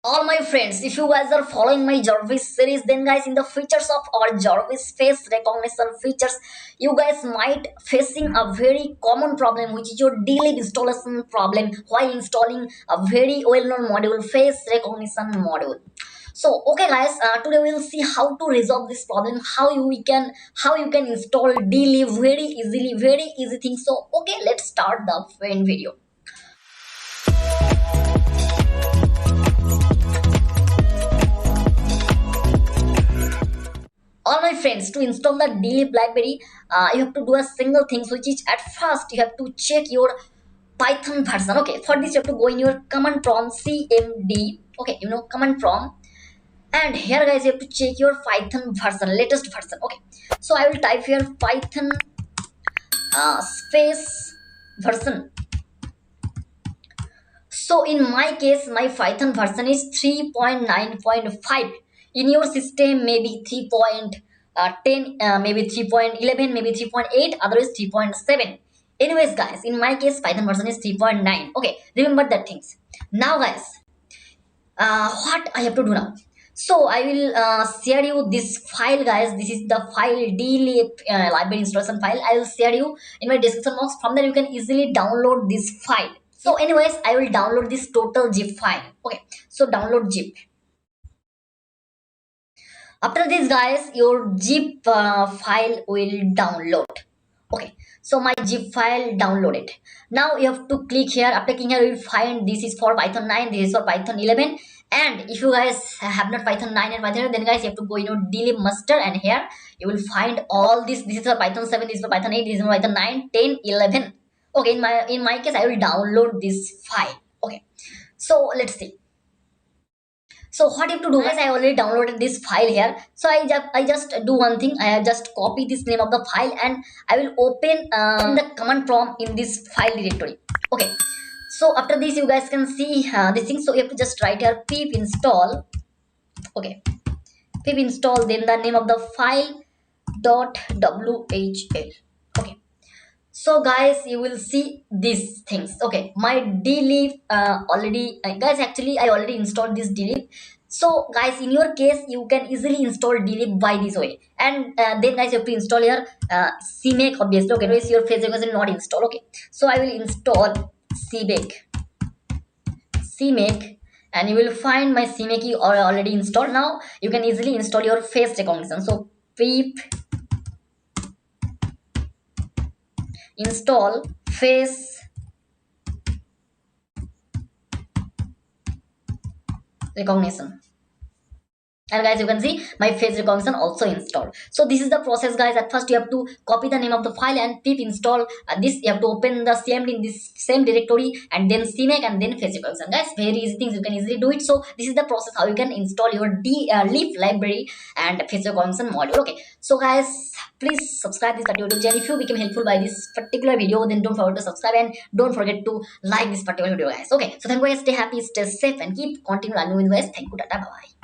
All my friends, if you guys are following my Jarvis series, then guys, in the features of our Jarvis face recognition features, you guys might facing a very common problem, which is your Dlib installation problem while installing a very well-known module, face recognition module. So okay guys, today we will see how to resolve this problem, how you can install Dlib very easily, very easy thing. So okay, let's start the main video. All my friends, to install the Dlib library, you have to do a single thing, which is at first you have to check your Python version. Okay, for this you have to go in your command prompt cmd. Okay, command prompt, and here guys you have to check your Python version, latest version. Okay, so I will type here Python space version. So in my case, my Python version is 3.9.5. In your system, maybe 3.10, maybe 3.11, maybe 3.8, otherwise 3.7. Anyways, guys, in my case, Python version is 3.9. Okay, remember that things. Now, guys, what I have to do now? So I will share you this file, guys. This is the file dlib library installation file. I will share you in my description box. From there you can easily download this file. So anyways, I will download this total zip file. Okay, so download zip. After this, guys, your zip file will download. Okay, so my zip file downloaded. Now you have to click here. After clicking here, you will find this is for Python 9, this is for Python 11. And if you guys have not Python 9 and Python 11, then guys you have to go Dlib master, and here you will find all this. This is for Python 7, this is for Python 8, this is for Python 9, 10, 11. Okay, in my case, I will download this file. Okay, so let's see. So what you have to do, guys, I already downloaded this file here. So I just do one thing. I have just copy this name of the file, and I will open in the command prompt in this file directory. Okay, so after this you guys can see this thing. So you have to just write here pip install. Okay, pip install, then the name of the file dot whl. Okay, so guys, you will see these things. Okay, my Dlib already guys, actually I already installed this Dlib. So guys, in your case, you can easily install Dlib by this way. And then guys, you have to install your cmake, obviously. Okay, otherwise your face will not install. Okay, so I will install cmake, and you will find my cmake already installed. Now you can easily install your face recognition. So pip install face recognition, and guys, you can see my face recognition also installed. So this is the process, guys. At first you have to copy the name of the file and pip install this. You have to open the cmd in this same directory, and then cmake, and then face recognition. Guys, very easy things, you can easily do it. So this is the process how you can install your Dlib library and face recognition module. Okay, so guys, please subscribe this YouTube channel. If you became helpful by this particular video, then don't forget to subscribe, and don't forget to like this particular video, guys. Okay, so thank you guys. Stay happy, stay safe, and keep continue learning with you guys. Thank you, tata, bye bye.